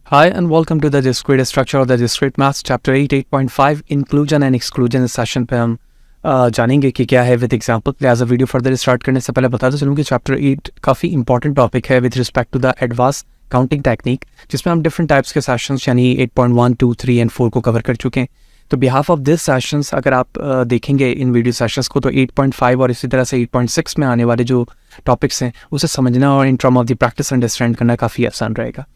Hi and welcome to the discrete structure of the discrete maths chapter 8 8.5 inclusion and exclusion इस session पे हम जानेंगे कि क्या है with example. As a video further start करने से पहले बताते चलूँ कि चैप्टर 8 काफ़ी इंपॉर्टेंट टॉपिक है with respect to the advance counting technique, जिसमें हम डिफरेंट टाइप्स के सेशंस यानी 8.1 2 3 एंड 4 को कवर कर चुके हैं। तो बिहाफ ऑफ दिस सेशंस अगर आप देखेंगे इन वीडियो सेशंस को तो 8.5 और इसी तरह से 8.6 में आने वाले जो टॉपिक्स हैं उसे समझना और in term of the practice understand करना काफ़ी आसान रहेगा।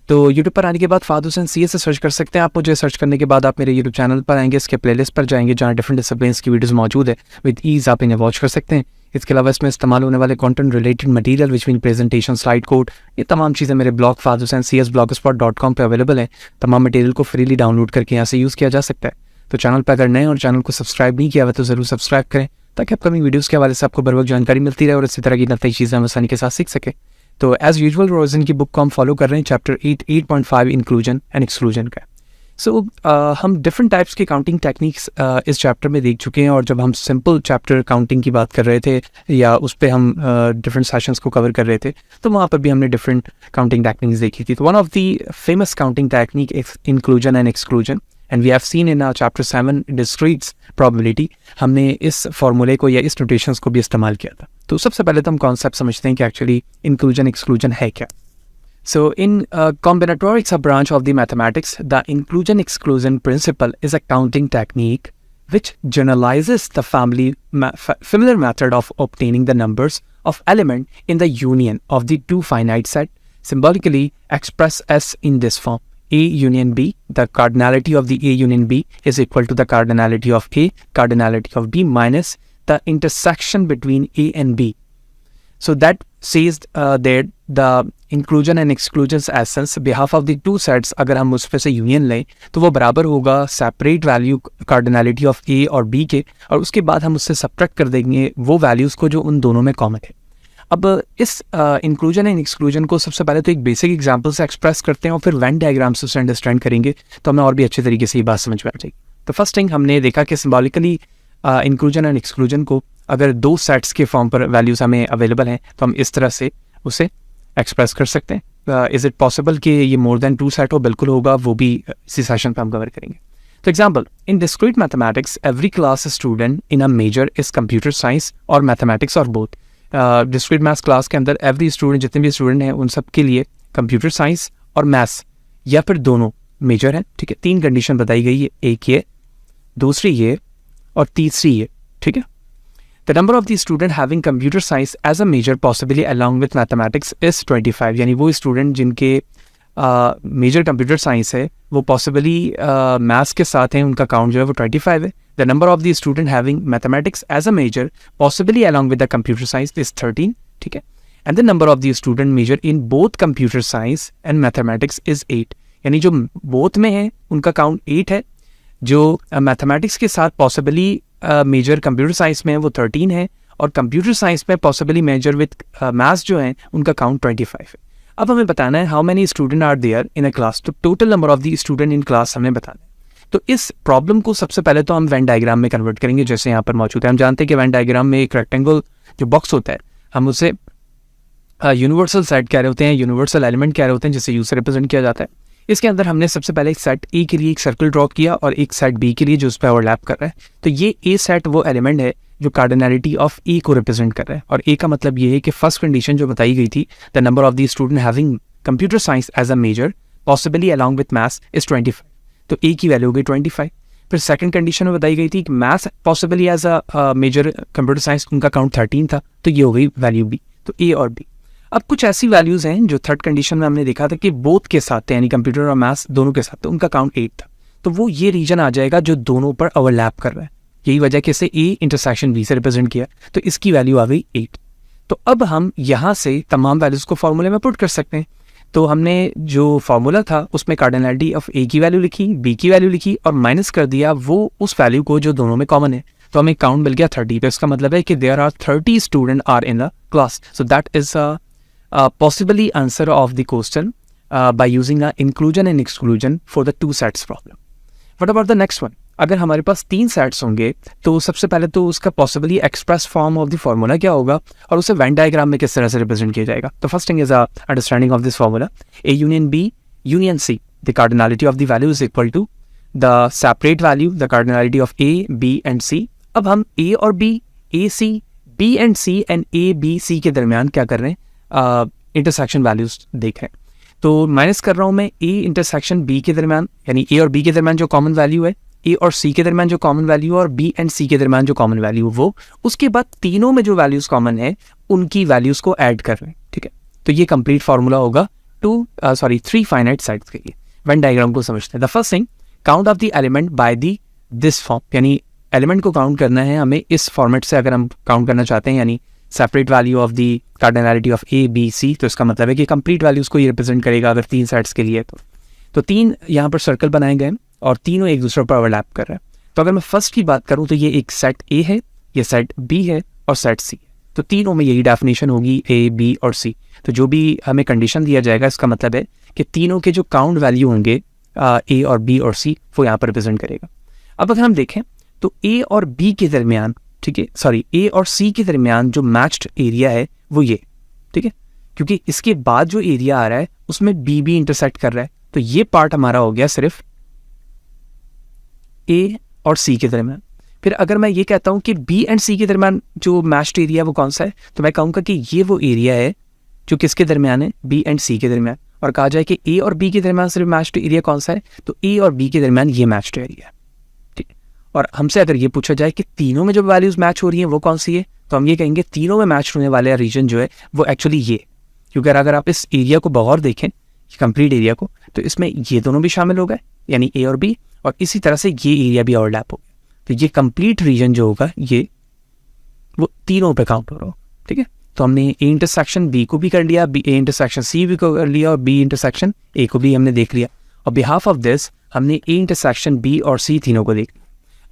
तो YouTube पर आने के बाद फाद हुसैन CA से सर्च कर सकते हैं आप मुझे। सर्च करने के बाद आप मेरे YouTube चैनल पर आएंगे, इसके प्लेलिस्ट पर जाएंगे जहाँ डिफरेंट डिसिप्लिन्स की वीडियोस मौजूद है। विद ईज आप इन्हें वॉच कर सकते हैं। इसके अलावा इसमें इस्तेमाल होने वाले content related material which mean presentation, slide code, ये तमाम चीज़ें मेरे ब्लॉग fadhusaincs.blogspot.com पर अवेलेबल है। तमाम मटेरियल को फ्रीली डाउनलोड करके यहाँ से यूज़ किया जा सकता है। तो चैनल पर अगर नए और चैनल को सब्सक्राइब नहीं किया हुआ तो ज़रूर सब्सक्राइब करें ताकि अपकमिंग वीडियोज़ के हवाले से आपको बर वक्त जानकारी मिलती रहे और इसी तरह की नई चीज़ें हम आसानी के साथ सीख सकें। तो एज यूजुअल रोजन की बुक को हम फॉलो कर रहे हैं चैप्टर 8 8.5 इंक्लूजन एंड एक्सक्लूजन का। सो हम डिफरेंट टाइप्स की काउंटिंग टेक्निक्स इस चैप्टर में देख चुके हैं और जब हम सिंपल चैप्टर काउंटिंग की बात कर रहे थे या उस पर हम डिफरेंट सेशंस को कवर कर रहे थे तो वहाँ पर भी हमने डिफरेंट काउंटिंग टेक्निक्स देखी थी। तो one of the famous counting technique is inclusion and exclusion and we have seen in chapter 7 discrete probability. हमने इस फॉर्मूले को या इस नोटेशंस को भी इस्तेमाल किया था। तो सबसे पहले तो हम कॉन्सेप्ट समझते हैं कि एक्चुअली इंक्लूजन एक्सक्लूजन है क्या। So in combinatorics, a branch of the mathematics, the inclusion exclusion principle is a counting technique which generalizes the familiar method of obtaining the numbers of element in the union of the two finite set, symbolically expressed as in this form: A union B, the cardinality of the A union B is equal to the cardinality of A, cardinality of B minus the intersection between A and B. So that says that the inclusion and exclusion essence behalf of the two sets, अगर हम उसमें से union लें तो वो बराबर होगा separate value cardinality of A और B के, और उसके बाद हम उससे सब्ट्रैक्ट कर देंगे वो वैल्यूज़ को जो उन दोनों में कॉमन है। अब इस इंक्लूजन एंड एक्सक्लूजन को सबसे पहले तो एक बेसिक एग्जांपल से एक्सप्रेस करते हैं और फिर वेन डायग्राम से उसे अंडरस्टैंड करेंगे तो हमें और भी अच्छे तरीके से ये बात समझ में आ जाएगी। तो फर्स्ट थिंग हमने देखा कि सिम्बॉलिकली इंक्लूजन एंड एक्सक्लूजन को अगर दो सेट्स के फॉर्म पर वैल्यूज हमें अवेलेबल हैं तो हम इस तरह से उसे एक्सप्रेस कर सकते हैं। इज़ इट पॉसिबल कि ये मोर देन टू सेट हो? बिल्कुल होगा, वो भी इसी सेशन पर हम कवर करेंगे। तो example, in discrete mathematics every class student in a major is computer science और मैथमेटिक्स और बोथ। डिस्क्रीट मैथ्स क्लास के अंदर एवरी स्टूडेंट, जितने भी स्टूडेंट हैं उन सब के लिए कंप्यूटर साइंस और मैथ्स या फिर दोनों मेजर हैं। ठीक है, तीन कंडीशन बताई गई है, एक ये, दूसरी ये और तीसरी ये। ठीक है, the number of the student having computer science as a major possibly along with mathematics is 25, यानी वो स्टूडेंट जिनके मेजर कंप्यूटर साइंस है वो पॉसिबली मैथ्स के साथ हैं, उनका काउंट जो है वो 25 है। The number of the student having mathematics as a major possibly along with the computer science is 13। ठीक है, and the number of the student major in both computer science and mathematics is 8, यानी जो both में है उनका count 8 है, जो mathematics के साथ पॉसिबली मेजर कंप्यूटर साइंस में है वो 13 है, और कंप्यूटर साइंस में पॉसिबली मेजर विथ मैथ्स जो हैं उनका काउंट 25 है। अब हमें बताना है how many student are there in a class, तो total number of the student in class हमें बताना है। तो इस प्रॉब्लम को सबसे पहले तो हम वेन डायग्राम में कन्वर्ट करेंगे जैसे यहाँ पर मौजूद है। हम जानते हैं कि वेन डायग्राम में एक रेक्टेंगल जो बॉक्स होता है हम उसे यूनिवर्सल सेट कह रहे होते हैं, यूनिवर्सल एलिमेंट कह रहे होते हैं, जिसे यू से रिप्रेजेंट किया जाता है। इसके अंदर हमने सबसे पहले एक सेट ए के लिए एक सर्कल ड्रॉ किया और एक सेट बी के लिए जो उस पर ओवरलैप कर रहा है। तो ये ए सेट वो एलिमेंट है जो कार्डिनलिटी ऑफ ए को रिप्रेजेंट कर रहा है, और ए का मतलब ये है कि फर्स्ट कंडीशन जो बताई गई थी, the number of the student having computer science as a major possibly along with maths is 25, तो ए की वैल्यू हो गई 25। फिर सेकंड कंडीशन में बताई गई थी कि maths possibly as a major computer science, उनका काउंट 13 था, तो ये हो गई वैल्यू बी, तो ए और बी। अब कुछ ऐसी वैल्यूज़ हैं जो थर्ड कंडीशन में हमने देखा था कि बोथ के साथ थे, यानी कंप्यूटर और मैथ्स दोनों के साथ, तो उनका काउंट 8 था, तो वो ये रीजन आ जाएगा जो दोनों पर ओवरलैप कर रहा है। यही वजह कि इसे ए इंटरसेक्शन बी से रिप्रेजेंट किया, तो इसकी वैल्यू आ गई 8। तो अब हम यहाँ से तमाम वैल्यूज़ को फॉर्मूले में पुट कर सकते हैं। तो हमने जो फार्मूला था उसमें कार्डिनलिटी ऑफ ए की वैल्यू लिखी, बी की वैल्यू लिखी और माइनस कर दिया वो उस वैल्यू को जो दोनों में कॉमन है, तो हमें काउंट मिल गया 30। तो इसका मतलब है कि there are 30 student are in the class. So that is possibly answer of the question by using the inclusion and exclusion for the two sets problem. What about the next one? अगर हमारे पास 3 sets होंगे तो सबसे पहले तो उसका possibly express form of the formula क्या होगा और उसे वेन डायग्राम में किस तरह से रिप्रेजेंट किया जाएगा। तो first thing is understanding of this formula, A union B union C, the cardinality of the value is equal to the separate value, the cardinality of A, B and C. अब हम A और B, A, C, B and C and A, B, C के दरमियान क्या कर रहे हैं, intersection values देख रहे हैं. तो माइनस कर रहा हूँ मैं A इंटरसेक्शन B के दरमियान, यानी A और B के दरमियान जो कॉमन वैल्यू है, A और C के दरमियान जो कॉमन वैल्यू है और B एंड C के दरमियान जो कॉमन वैल्यू वो, उसके बाद तीनों में जो वैल्यूज कॉमन है उनकी वैल्यूज को ऐड कर रहे हैं. ठीक है, तो ये कंप्लीट फार्मूला होगा 3 फाइनाइट सेट्स के लिए. वेन डायग्राम को समझते हैं. The first thing, count of the element by the this form, यानी एलिमेंट को काउंट करना है हमें इस फॉर्मेट से. अगर हम काउंट करना चाहते हैं यानी separate value of the cardinality of A, B, C, तो इसका मतलब है कि कंप्लीट वैल्यूज को ये रिप्रेजेंट करेगा अगर 3 सेट्स के लिए. तो 3 यहाँ पर सर्कल बनाए गए और तीनों एक दूसरे पर ओवरलैप कर रहे हैं. तो अगर मैं फर्स्ट की बात करूँ तो ये एक सेट A है, ये सेट B है और सेट C है. तो तीनों में यही डेफिनेशन होगी A, B और C. तो जो भी हमें कंडीशन दिया जाएगा इसका मतलब है कि तीनों के जो काउंट वैल्यू होंगे A और B और C वो यहाँ पर रिप्रेजेंट करेगा. अब अगर हम देखें तो A और B के दरमियान, ठीक है, सॉरी A और C के दरमियान जो मैच्ड एरिया है वो ये, ठीक है, क्योंकि इसके बाद जो एरिया आ रहा है उसमें B भी इंटरसेक्ट कर रहा है. तो ये पार्ट हमारा हो गया सिर्फ A और C के दरमियान. फिर अगर मैं ये कहता हूँ कि B एंड C के दरमियान जो मैच्ड एरिया वो कौन सा है, तो मैं कहूँगा कि ये वो एरिया है जो किसके दरमियान है, B एंड C के दरमियान. और कहा जाए कि A और B के दरमियान सिर्फ मैच्ड एरिया कौन सा है, तो A और B के दरमियान ये मैच्ड एरिया है. ठीक है, और हमसे अगर ये पूछा जाए कि तीनों में जो वैल्यूज मैच हो रही हैं वो कौन सी है, तो हम ये कहेंगे तीनों में मैच होने वाला रीजन जो है वो एक्चुअली ये. क्योंकि अगर आप इस एरिया को बगौर देखें, कंप्लीट एरिया को, तो इसमें ये दोनों भी शामिल हो गए यानी A और B, और इसी तरह से ये एरिया भी ओवरलैप हो गया. तो ये कंप्लीट रीजन जो होगा ये वो तीनों पे काउंट हो रहा हो. ठीक है, तो हमने A इंटरसेक्शन B को भी कर लिया, A इंटरसेक्शन C भी को कर लिया और B इंटरसेक्शन A को भी हमने देख लिया. और बिहाफ ऑफ दिस हमने A इंटरसेक्शन B और C तीनों को देख लिया.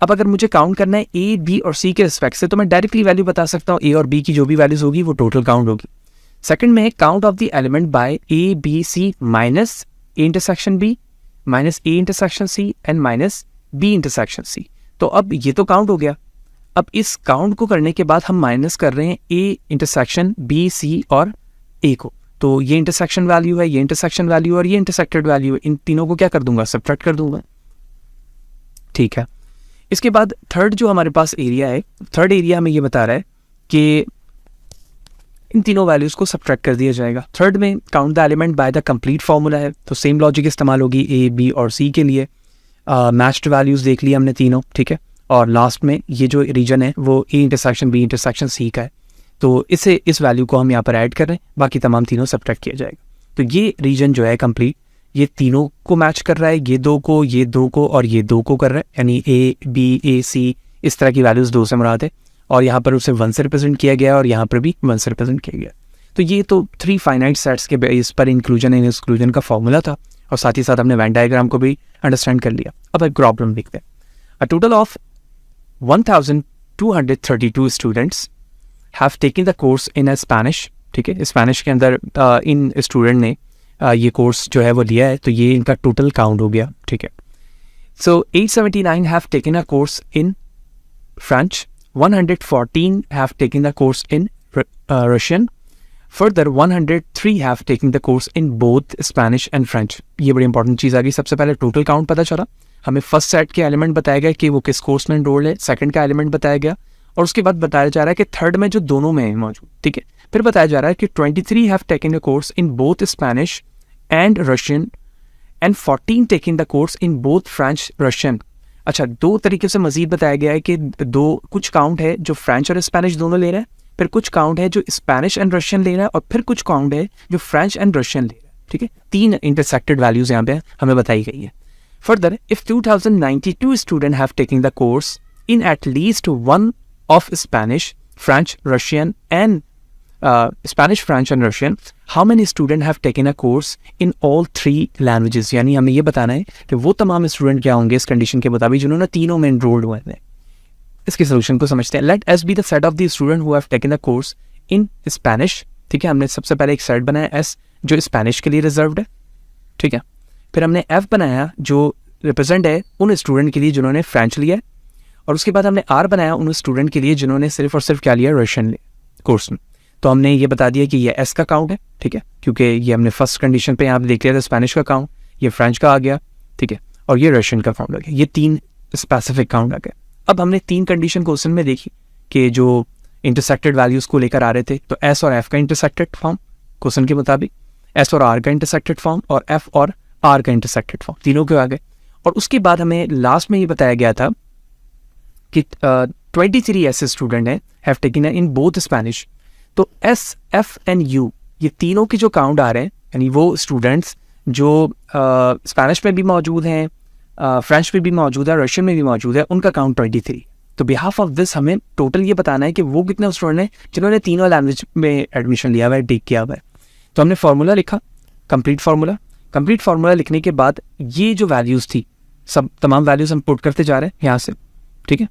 अब अगर मुझे काउंट करना है A, B और C के रिस्पेक्ट से, तो मैं डायरेक्टली वैल्यू बता सकता हूँ A और B की जो भी वैल्यूज होगी वो टोटल काउंट होगी. सेकंड में count of the element by A, B, C minus A intersection B minus A intersection C and minus B intersection C. तो अब ये तो काउंट हो गया. अब इस काउंट को करने के बाद हम माइनस कर रहे हैं A इंटरसेक्शन B, C और A को. तो ये इंटरसेक्शन वैल्यू है, ये इंटरसेक्शन वैल्यू और ये इंटरसेक्टेड वैल्यू है. इन तीनों को क्या कर दूंगा, सब्ट्रैक्ट कर दूंगा. ठीक है, इसके बाद थर्ड जो हमारे पास एरिया है, थर्ड एरिया हमें ये बता रहा है कि इन तीनों वैल्यूज को सब्ट्रैक्ट कर दिया जाएगा. थर्ड में count the element by the complete formula है, तो सेम लॉजिक इस्तेमाल होगी A, B और C के लिए. मैच्ड वैल्यूज देख लिया हमने तीनों. ठीक है, और लास्ट में ये जो रीजन है वो A intersection B intersection C का है. तो इस वैल्यू को हम यहाँ पर ऐड कर रहे हैं, बाकी तमाम तीनों सब्ट्रैक्ट किया जाएगा. तो ये रीजन जो है कंप्लीट ये तीनों को मैच कर रहा है, ये दो को, ये दो को और ये दो को कर रहा है, यानी A, B, A, C इस तरह की वैल्यूज 2 से मुराद है. और यहाँ पर उसे 1 से रिप्रेजेंट किया गया और यहाँ पर भी 1 से रिप्रेजेंट किया गया. तो ये तो 3 फाइनाइट सेट्स के बेस पर इंक्लूजन एंड एक्सक्लूजन का फॉर्मूला था, और साथ ही साथ हमने वेन डायग्राम को भी अंडरस्टैंड कर लिया. अब एक प्रॉब्लम देखते हैं. A total of 1232 students have taken the course in Spanish. ठीक है, स्पेनिश के अंदर इन स्टूडेंट ने ये कोर्स जो है वो लिया है, तो ये इनका टोटल काउंट हो गया. ठीक है, सो 879 have taken a course in French, 114 have taken the course in Russian. Further, 103 have taken the course in both Spanish and French. ये बड़ी इंपॉर्टेंट चीज़ आ गई. सबसे पहले टोटल काउंट पता चला, हमें फर्स्ट सेट के एलिमेंट बताया गया कि वो किस कोर्स में एनरोल्ड है, सेकंड का एलिमेंट बताया गया, और उसके बाद बताया जा रहा है कि थर्ड में जो दोनों में है मौजूद. ठीक है, फिर बताया जा रहा है कि 23 have taken the course in both Spanish and Russian and 14 taking the course in both French Russian. अच्छा, 2 तरीके से मजीद बताया गया है कि कुछ काउंट है जो फ्रेंच और स्पेनिश दोनों ले रहा है, फिर कुछ काउंट है जो स्पेनिश एंड रशियन ले रहा है, और फिर कुछ काउंट है जो फ्रेंच एंड रशियन ले रहा है. ठीक है, 3 इंटरसेक्टेड वैल्यूज यहाँ पे हमें बताई गई है. Further, if 2092 student have taking the course in at least one of Spanish, French, Russian and Spanish, French and Russian, how many student have taken a course in all 3 languages. यानी हमें ये बताना है कि वो तमाम स्टूडेंट क्या होंगे इस कंडीशन के मुताबिक जिन्होंने तीनों में एनरोल्ड हुए हैं. इसके सोल्यूशन को समझते हैं. Let S be the set of the student who have taken the course in Spanish. ठीक है, हमने सबसे पहले एक सेट बनाया एस जो स्पेनिश के लिए रिजर्व्ड है. ठीक है, फिर हमने एफ बनाया जो रिप्रेजेंट है उन स्टूडेंट के लिए जिन्होंने फ्रेंच लिया है, और उसके बाद हमने आर बनाया उन स्टूडेंट के लिए जिन्होंने सिर्फ और सिर्फ क्या लिया, रशियन लिया कोर्स में. तो हमने ये बता दिया कि ये एस का काउंट है. ठीक है, क्योंकि ये हमने फर्स्ट कंडीशन पे यहाँ पे देख लिया था स्पेनिश का काउंट. ये फ्रेंच का आ गया, ठीक है, और ये रशियन का काउंट आ गया। ये 3 स्पेसिफिक काउंट आ गए। अब हमने 3 कंडीशन क्वेश्चन में देखी कि जो इंटरसेक्टेड वैल्यूज़ को लेकर आ रहे थे, तो एस और एफ का इंटरसेक्टेड फॉर्म क्वेश्चन के मुताबिक, एस और आर का इंटरसेक्टेड फॉर्म और एफ और आर का इंटरसेक्टेड फॉर्म, तीनों के आ गए। और उसके बाद हमें लास्ट में ये बताया गया था कि 23 ऐसे स्टूडेंट हैं have taken in both Spanish. तो एस, एफ एंड यू, ये तीनों के जो काउंट आ रहे हैं, यानी वो स्टूडेंट्स जो स्पेनिश में भी मौजूद हैं, फ्रेंच में भी मौजूद है, रशियन में भी मौजूद है, उनका काउंट 23। तो बिहाफ ऑफ दिस हमें टोटल ये बताना है कि वो कितने स्टूडेंट हैं जिन्होंने तीनों लैंग्वेज में एडमिशन लिया हुआ है, टेक किया हुआ है। तो हमने फार्मूला लिखा, कंप्लीट फार्मूला लिखने के बाद ये जो वैल्यूज़ थी, सब तमाम वैल्यूज़ हम पुट करते जा रहे हैं यहाँ से, ठीक है।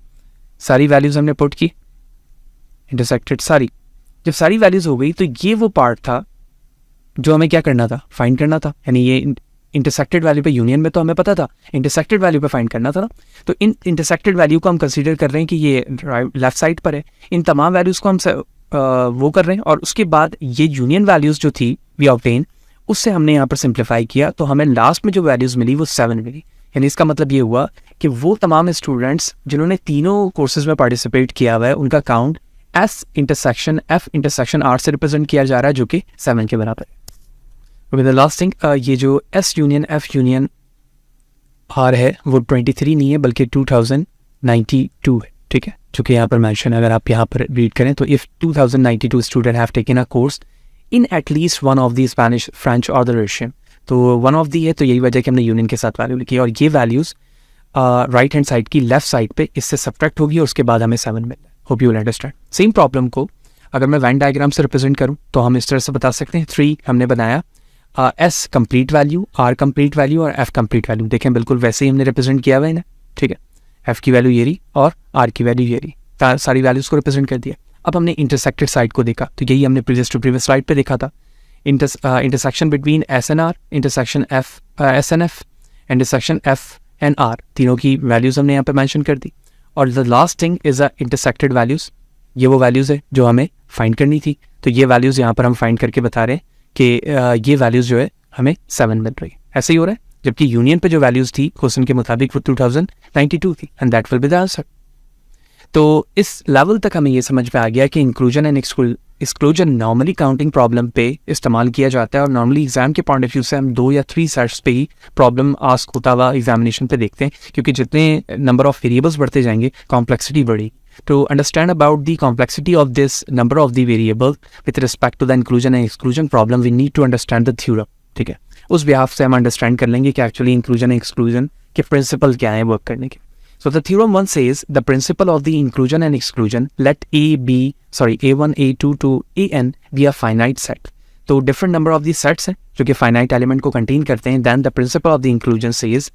सारी वैल्यूज़ हमने पुट की, इंटरसेक्टेड सारी। जब सारी वैल्यूज़ हो गई तो ये वो पार्ट था जो हमें क्या करना था, फाइंड करना था। यानी ये इंटरसेक्टेड वैल्यू पे यूनियन में तो हमें पता था, इंटरसेक्टेड वैल्यू पे फाइंड करना था ना। तो इन इंटरसेक्टेड वैल्यू को हम कंसीडर कर रहे हैं कि ये लेफ्ट साइड पर है। इन तमाम वैल्यूज़ को हम वो कर रहे हैं, और उसके बाद ये यूनियन वैल्यूज़ जो थी वी ऑब्टेन, उससे हमने यहाँ पर सिंप्लीफाई किया, तो हमें लास्ट में जो वैल्यूज़ मिली वो 7 मिली। यानी इसका मतलब ये हुआ कि वो तमाम स्टूडेंट्स जिन्होंने तीनों कोर्सेज में पार्टिसिपेट किया हुआ है, उनका count S intersection F intersection R से रिप्रेजेंट किया जा रहा है, जो कि 7 के बराबर है। द लास्ट थिंग, ये जो S union F union R है वो 23 नहीं है बल्कि 2092 है, ठीक है, चूँकि यहाँ पर मेंशन, अगर आप यहाँ पर रीड करें तो if 2092 student have taken a course in at least one of the Spanish, French और द रशियन, तो वन ऑफ दी है, तो यही वजह कि हमने यूनियन के साथ वैल्यू लिखी है। और ये वैल्यूज़ राइट हैंड साइड की लेफ्ट साइड पे इससे सब्ट्रैक्ट होगी और उसके बाद हमें 7 मिल रहा है। Hope you will understand. Same problem को अगर मैं वेन डायग्राम से रिप्रेजेंट करूँ तो हम इस तरह से बता सकते हैं। 3 हमने बनाया, S complete value, R complete value और एफ कंप्लीट वैल्यू। देखें बिल्कुल वैसे ही हमने रिप्रेजेंट किया हुआ है ना, ठीक है। एफ की वैल्यू ये रही और आर की वैल्यू ये रही, सारी वैल्यूज़ को रिप्रेजेंट कर दिया। अब हमने इंटरसेक्टेड साइड को देखा, तो यही हमने प्रीवियस स्लाइड पे देखा था। Intersection between S and R, intersection F S and F, intersection F and R, तीनों की वैल्यूज़ हमने यहाँ पे मेंशन कर दी। और the last thing is a intersected values, ये वो वैल्यूज़ है जो हमें फाइंड करनी थी। तो ये वैल्यूज़ यहाँ पर हम फाइंड करके बता रहे हैं कि ये वैल्यूज़ जो है हमें 7 मिल रही है। ऐसे ही हो रहा है, जबकि यूनियन पे जो वैल्यूज़ थी क्वेश्चन के मुताबिक वो 2092 थी, and that will be the answer. तो इस लेवल तक हमें ये समझ में आ गया कि inclusion and exclusion normally counting problem पे इस्तेमाल किया जाता है, और नॉर्मली एग्जाम के पॉइंट ऑफ व्यू से हम 2 या 3 सेट्स पे ही प्रॉब्लम आस्क होता हुआ एग्जामिनेशन पे देखते हैं, क्योंकि जितने नंबर ऑफ वेरिएबल्स बढ़ते जाएंगे कॉम्प्लेक्सिटी बढ़ेगी। To understand about the complexity of this number of the variable with respect to the inclusion and exclusion problem, we need to understand the theorem, ठीक है। उस बिहाफ से हम अंडरस्टैंड कर लेंगे कि एक्चुअली इंक्लूजन एंड एक्सक्लूजन के principal क्या है वर्क करने के। So the theorem 1 says the principle of the inclusion and exclusion, let A1, A2 to AN be a finite set. तो different number of these sets हैं जो कि finite element को contain करते हैं। Then the principle of the inclusion says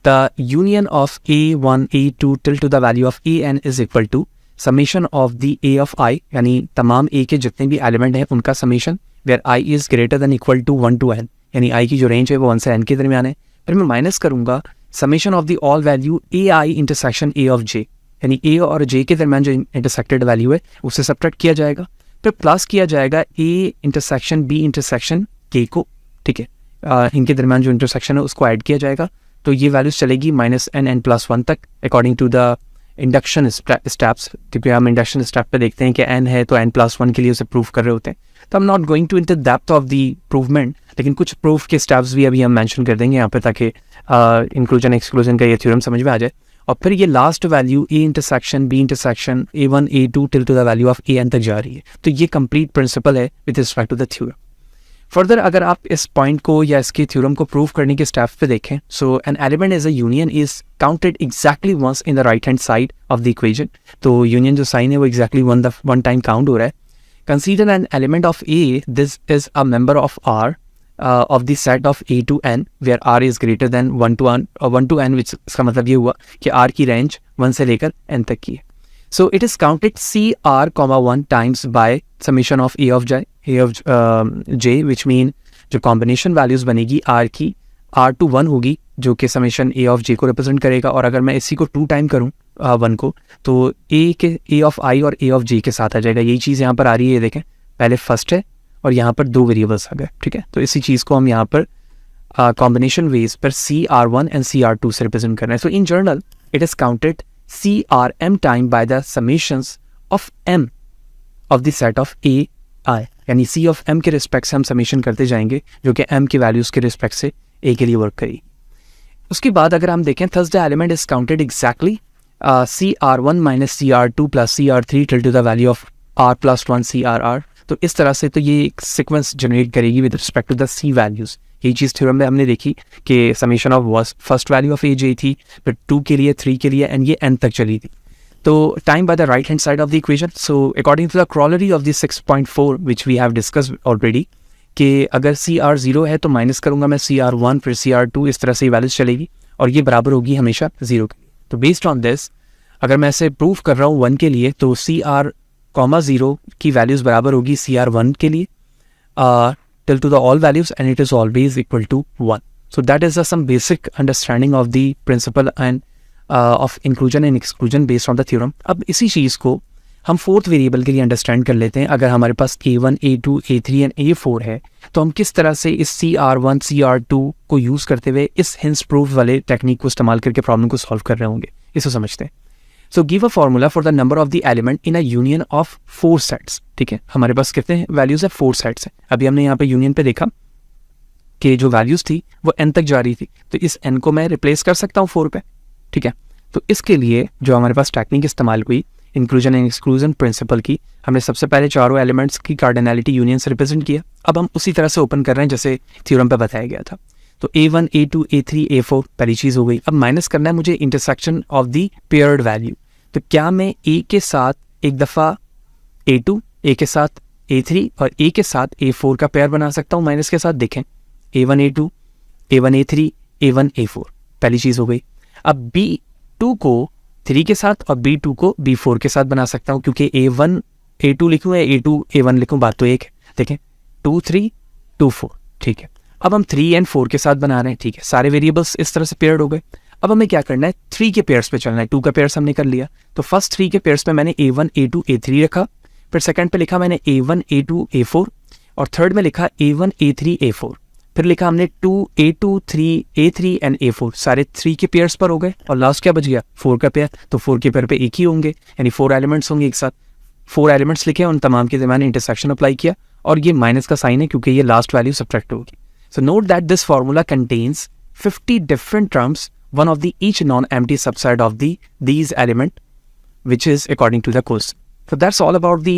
the union of A1, A2 till to the value of AN is equal to summation of the A of I, यानी तमाम A के जितने भी element हैं उनका summation, where I is greater than equal to 1 to N, यानी I की जो रेंज है वो 1 से N के दरमियान है। फिर मैं माइनस करूँगा summation of the all value AI intersection A of J, यानी A और J के दरमियान जो इंटरसेक्टेड वैल्यू है उससे सब्ट्रैक्ट किया जाएगा, फिर प्लस किया जाएगा A intersection B intersection K को, ठीक है। इनके दरमियान जो इंटरसेक्शन है उसको ऐड किया जाएगा, तो ये वैल्यूज चलेगी -n+1 तक according to the induction steps, क्योंकि हम इंडक्शन स्टेप पे देखते हैं कि n है तो n+1 के लिए उसे प्रूव कर रहे होते हैं। तो हम not going to into depth of the provement, लेकिन कुछ प्रूफ के स्टेप्स भी अभी हम मेंशन कर देंगे यहाँ पे ताकि इंक्लूजन एक्सक्लूजन का ये थ्योरम समझ में आ जाए। और फिर ये last value A intersection B intersection A1 A2 till to the value of AN तक जा रही है। तो ये कंप्लीट प्रिंसिपल है with respect to the theorem. Further अगर आप इस पॉइंट को या इसके थ्योरम को प्रूव करने के स्टेप पे देखें, so an element as a union is counted exactly once in the right hand side of the equation. तो यूनियन जो साइन है वो एग्जैक्टली वन टाइम काउंट हो रहा है। Consider an element of A, this is a member of R of the set of A to N where R is greater than 1 to N, which इसका मतलब ये हुआ कि R की range 1 से लेकर N तक की है। So it is counted CR, 1 times by summation of A of J, which mean जो combination values बनेगी R की R to 1 होगी जो कि summation A of J को represent करेगा। और अगर मैं इसी को 2 टाइम करूँ 1 को, तो A of I और A of J के साथ आ जाएगा। यही चीज़ यहाँ पर आ रही है, ये देखें, पहले फर्स्ट है और यहाँ पर 2 वेरिएबल्स आ गए, ठीक है। तो इसी चीज़ को हम यहाँ पर कॉम्बिनेशन वेज पर CR1 एंड CR2 से रिप्रेजेंट करना है. So in general it is counted CRM time by the summations of M of the set of AI, यानी C ऑफ M के रिस्पेक्ट से हम समेशन करते जाएंगे जो कि M की वैल्यूज़ के रिस्पेक्ट से A के लिए वर्क करेगी. उसके बाद अगर हम देखें thus the element is counted exactly CR1 minus CR2 plus CR3 till to the value of R plus 1 CRR. तो इस तरह से तो ये एक सिक्वेंस जनरेट करेगी with respect to the C values. यही चीज़ थ्योरम में हमने देखी कि summation of was first value of AJ थी, फिर 2 के लिए, 3 के लिए, एंड ये N तक चली थी. तो time by the right hand side of the equation. So according to the corollary of the 6.4 which we have discussed already कि अगर CR 0 है तो माइनस करूंगा मैं CR1 फिर CR2, इस तरह से वैल्यूज चलेगी और ये बराबर होगी हमेशा 0 के लिए. तो बेस्ड ऑन दिस अगर मैं इसे प्रूव कर रहा हूँ 1 के लिए तो CR,0 की वैल्यूज़ बराबर होगी CR1 के लिए till to the all values and it is always equal to 1. So that is some basic understanding of the principle and of inclusion and exclusion based on the theorem. अब इसी चीज़ को हम fourth variable के लिए understand कर लेते हैं. अगर हमारे पास A1, A2, A3 and A4 है तो हम किस तरह से इस CR1, CR2 को यूज़ करते हुए इस हिंस प्रूफ वाले टेक्निक को इस्तेमाल करके प्रॉब्लम को सॉल्व कर रहे होंगे, इसको समझते हैं. So give a formula for the number of the element in a union of 4 sets. ठीक है, हमारे पास कितने वैल्यूज़ है? 4 सेट्स हैं. अभी हमने यहाँ पे यूनियन पे देखा कि जो वैल्यूज़ थी वो N तक जा रही थी, तो इस N को मैं रिप्लेस कर सकता हूँ 4 पे. ठीक है, तो इसके लिए जो हमारे पास टेक्निक इस्तेमाल हुई इंक्लूजन एंड एक्सक्लूजन प्रिंसिपल की, हमने सबसे पहले चारों एलिमेंट्स की कार्डिनैलिटी यूनियन से रिप्रेजेंट किया. अब हम उसी तरह से ओपन कर रहे हैं जैसे थ्योरम पे बताया गया था. तो A1, A2, A3, A4 पहली चीज़ हो गई. अब माइनस करना है मुझे intersection of the paired value. तो क्या मैं A के साथ एक दफ़ा A2, A के साथ A3 और A के साथ A4 का पेयर बना सकता हूँ माइनस के साथ? देखें, A1, A2, A1, A3, A1, A4 पहली चीज़ हो गई. अब B2 को 3 के साथ और B2 को B4 के साथ बना सकता हूँ क्योंकि A1 A2 लिखूँ या A2 A1 लिखूँ, बात तो एक है. देखें 2 3 2 4. ठीक है, अब हम 3 एंड 4 के साथ बना रहे हैं. ठीक है, सारे वेरिएबल्स इस तरह से पेयर्ड हो गए. अब हमें क्या करना है? 3 के पेयर्स पे चलना है. 2 का पेयर्स हमने कर लिया, तो फर्स्ट 3 के पेयर्स पे मैंने A1 A2 A3 रखा, फिर सेकंड पे लिखा मैंने A1 A2 A4 और थर्ड में लिखा A1 A3 A4. फिर लिखा हमने 2 A2 3 A3 एंड A4. सारे 3 के पेयर्स पर हो गए और लास्ट क्या बच गया? 4 का पेयर. तो 4 के पेयर पे एक ही होंगे, यानी 4 एलिमेंट्स होंगे एक साथ. 4 एलिमेंट्स लिखे, उन तमाम के मैंने इंटरसेक्शन अप्लाई किया और ये माइनस का साइन है क्योंकि ये लास्ट वैल्यू सब्ट्रैक्ट होगी. So note that this formula contains 50 different terms, one of the each non-empty subset of these element, which is according to the question. So that's all about the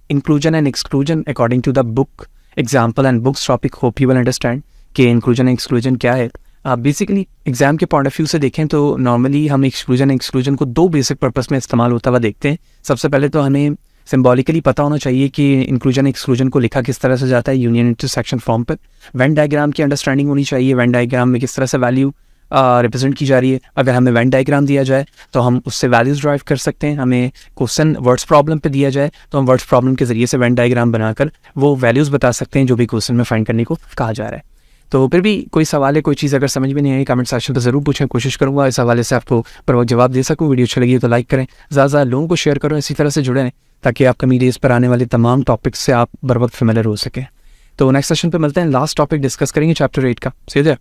inclusion and exclusion according to the book example and books topic. Hope you will understand कि inclusion and exclusion क्या है. Basically exam के point of view से देखें तो normally हम exclusion exclusion को 2 basic purpose में इस्तेमाल होता हुआ देखते हैं. सबसे पहले तो हमें सिम्बॉलिकली पता होना चाहिए कि इंक्लूजन एक्सक्लूजन को लिखा किस तरह से जाता है यूनियन इंटरसेक्शन फॉर्म पर. वेन डायग्राम की अंडरस्टैंडिंग होनी चाहिए, वेन डायग्राम में किस तरह से वैल्यू रिप्रेजेंट की जा रही है. अगर हमें वेन डायग्राम दिया जाए तो हम उससे वैल्यूज़ ड्राइव कर सकते हैं. हमें क्वेश्चन वर्ड्स प्रॉब्लम पे दिया जाए तो हम वर्ड्स प्रॉब्लम के ज़रिए से वेन डायग्राम बनाकर वो वैल्यूज़ बता सकते हैं जो भी क्वेश्चन में फाइंड करने को कहा जा रहा है. तो फिर भी कोई सवाल है, कोई चीज़ अगर समझ में नहीं आई, कमेंट सेक्शन पर ज़रूर पूछें. कोशिश करूँगा इस हवाले से आपको पर वक्त जवाब दे सकूँ. वीडियो अच्छी लगी तो लाइक करें, ज़्यादा लोगों को शेयर करो, इसी तरह से जुड़े रहें ताकि आपका मीडिया पर आने वाले तमाम टॉपिक्स से आप बर वक्त फेमिलियर हो सकें. तो नेक्स्ट सेशन पे मिलते हैं, लास्ट टॉपिक डिस्कस करेंगे चैप्टर 8 का. सी यू देयर.